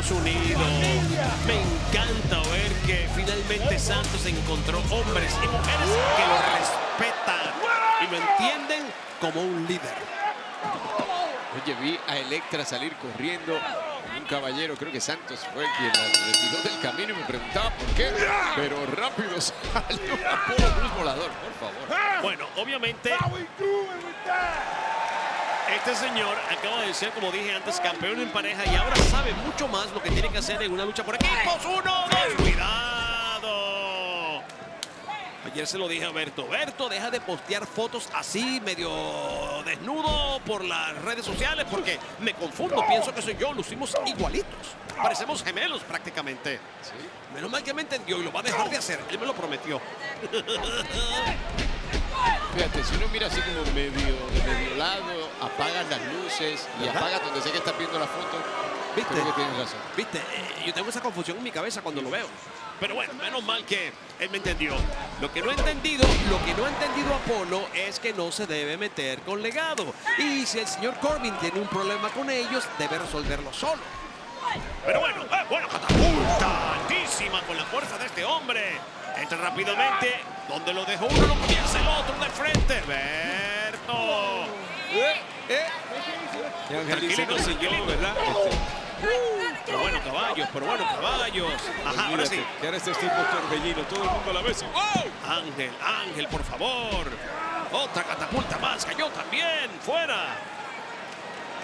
Estados Unidos. Me encanta ver que finalmente Santos encontró hombres y mujeres que lo respetan y lo entienden como un líder. Oye, vi a Electra salir corriendo. Un caballero, creo que Santos fue quien la retiró del camino y me preguntaba por qué. Pero rápido salió Apolo Cruz volador, por favor. Bueno, obviamente, este señor acaba de ser, como dije antes, campeón en pareja y ahora sabe mucho más lo que tiene que hacer en una lucha por equipos. ¡Uno, dos! ¡Cuidado! Ayer se lo dije a Berto. Berto, deja de postear fotos así, medio desnudo por las redes sociales, porque me confundo. Pienso que soy yo. Lucimos igualitos. Parecemos gemelos prácticamente. ¿Sí? Menos mal que me entendió y lo va a dejar de hacer. Él me lo prometió. Fíjate, si uno mira así como de medio lado, apagas las luces y apagas donde sé que estás viendo la foto, ¿Viste? creo que tienes razón. ¿Viste? Yo tengo esa confusión en mi cabeza cuando lo veo. Pero bueno, menos mal que él me entendió. Lo que no ha entendido Apolo es que no se debe meter con Legado. Y si el señor Corbin tiene un problema con ellos, debe resolverlo solo. Pero bueno, buena catapulta altísima con la fuerza de este hombre. Entra rápidamente. Donde lo dejó uno, lo comienza el otro de frente. Berto. Y Angelito Tranquilito, siguió, tranquilito. ¿verdad? Pero bueno, caballos, pero bueno, caballos. Ajá, ahora sí. Que ahora este tipo torbellino, todo el mundo a la vez. ¡Oh! Ángel, por favor. Otra catapulta más, cayó también, fuera.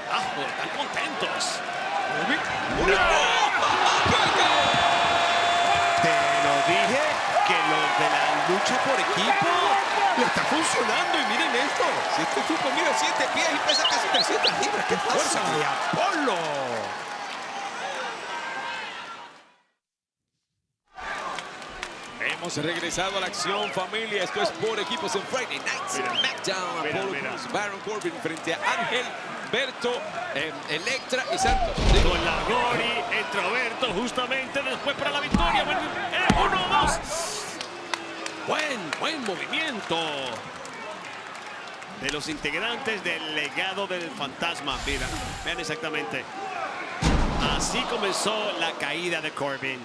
Están contentos. Te lo dije que los de la lucha por equipo le está funcionando y miren esto. Si este tipo mira 7 pies y pesa casi 300 libras, ¡qué ¡Fuerza de Apolo! Hemos regresado a la acción, familia. Esto es por equipos en Friday Night SmackDown. Mira, Apolo mira. Cruz, Baron Corbin frente a Ángel, Berto, Electra y Santos. Con la Gori entra Berto justamente después para la victoria. Uno, dos. Buen movimiento de los integrantes del legado del fantasma. Mira, vean exactamente. Así comenzó la caída de Corbin.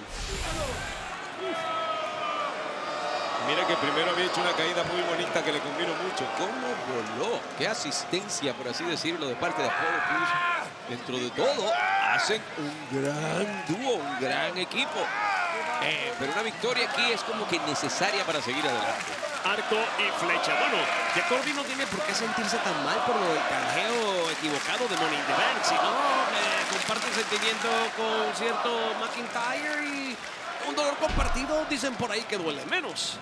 Mira que primero había hecho una caída muy bonita que le convino mucho. ¿Cómo voló? Qué asistencia, por así decirlo, de parte de Apolo Cruz. Dentro de todo, hacen un gran dúo, un gran equipo. Pero una victoria aquí es como que necesaria para seguir adelante. Arco y flecha. Bueno, que Corbin no tiene por qué sentirse tan mal por lo del canjeo equivocado de Money in the Bank. Si no, comparte el sentimiento con cierto McIntyre y un dolor compartido, dicen por ahí que duele menos.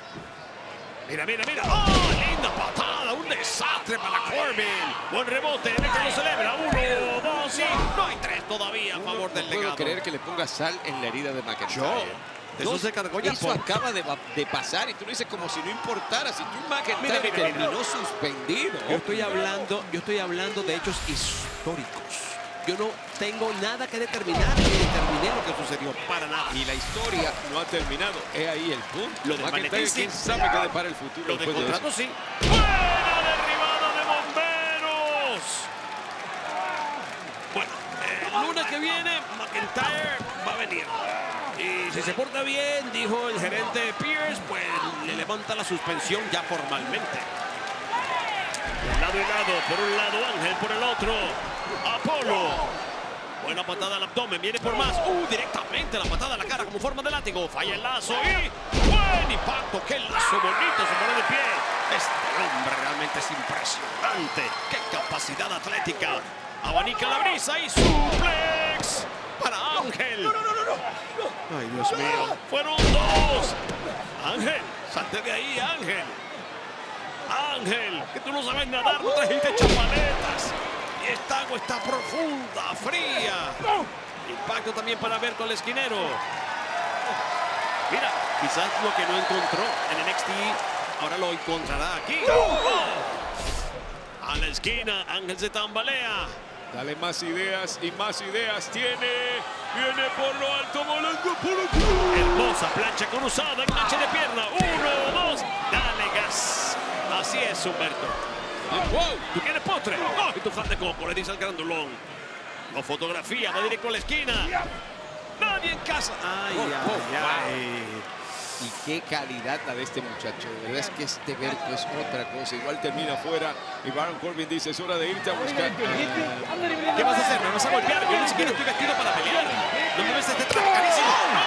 Mira. ¡Oh, linda patada! Un desastre para Corbin. Buen rebote, Electra lo celebra. 1, 2 y no hay 3 todavía a favor del No puedo legado. creer que le ponga sal en la herida de McIntyre. De eso se cargó ya. Eso acaba de pasar y tú lo dices como si no importara. Si tú McIntyre Mira. terminó suspendido. Yo estoy hablando de hechos históricos. Yo no tengo nada que determinar ni determiné lo que sucedió para nada. Y la historia no ha terminado. Es ahí el punto. Lo de McIntyre, Valentín, quién sí. sabe qué depara el futuro. Lo de después contrato eso. sí. ¡Buena derribada de bomberos! Bueno, el lunes que viene McIntyre va a venir. Y si se porta bien, dijo el gerente Pierce, pues le levanta la suspensión ya formalmente. De lado y lado, por un lado Ángel, por el otro Apolo. Buena patada al abdomen, viene por más. Directamente la patada a la cara como forma de látigo. Falla el lazo y buen impacto. Qué lazo bonito, se pone de pie. Este hombre realmente es impresionante. Qué capacidad atlética. Abanica la brisa y suplex para Ángel. No. Ay, Dios mío. Fueron 2. Ángel, salte de ahí, Ángel. Ángel, que tú no sabes nadar, no trajiste chapaletas. Y esta agua está profunda, fría. Impacto también para Berto, el esquinero. Mira, quizás lo que no encontró en NXT, ahora lo encontrará aquí. A la esquina, Ángel se tambalea. Dale más ideas y más ideas tiene. Viene por lo alto, volando por el... Hermosa plancha cruzada, enganche de pierna. 1, 2, dale gas. Así es, Humberto. ¡Wow! ¿Tú quieres postre? ¡Oh! Y tu fan de coco, le dice al grandulón. Lo fotografía, va directo a la esquina. nadie en casa. Ay, ay. Y qué calidad la de este muchacho. De verdad es que este Berto es otra cosa. Igual termina afuera y Baron Corbin dice, es hora de irte a buscar. ¿Qué vas a hacer? ¿Me vas a golpear? Yo ni siquiera estoy vestido para pelear. ¿No me ves este traje carísimo? ¡No!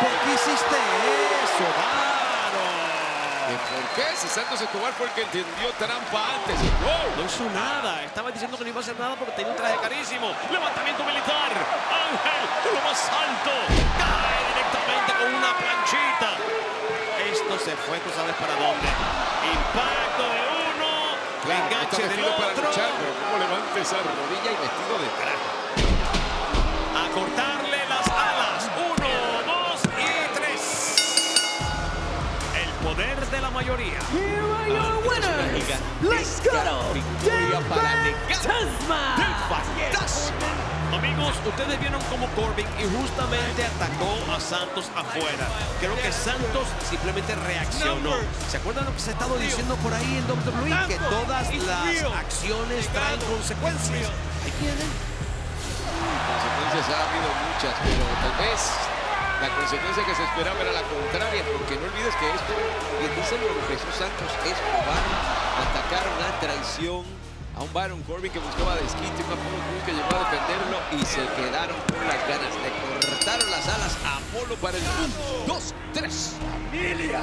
¿Por qué hiciste eso, Baron? ¿Por qué? Si Santos Escobar fue el que entendió trampa antes. No hizo nada. Estaba diciendo que no iba a hacer nada porque tenía un traje carísimo. Levantamiento militar. Ángel, lo más alto. Cae directamente con una planchita. Esto se fue, tú sabes para dónde. Impacto de uno. Enganche del para otro. luchar, pero cómo levanta esa rodilla y vestido de traje. A cortarle las alas. 1, 2 y 3. El poder de la mayoría. Here are your winners. Let's go, Victoria para Fantasma. Amigos, ustedes vieron cómo Corbin injustamente atacó a Santos afuera. Creo que Santos simplemente reaccionó. ¿Se acuerdan lo que se ha estado diciendo por ahí en WWE? Que todas las acciones traen consecuencias. Ahí tienen. Consecuencias ha habido muchas, pero tal vez la consecuencia que se esperaba era la contraria, porque no olvides que esto, quien dice lo empezó Santos Escobar, atacaron a traición a un Baron Corbin que buscaba desquite, un Apolo Crews que llegó a defenderlo y se quedaron con las ganas. Le cortaron las alas a Apolo para el 1, 2, 3. Familia.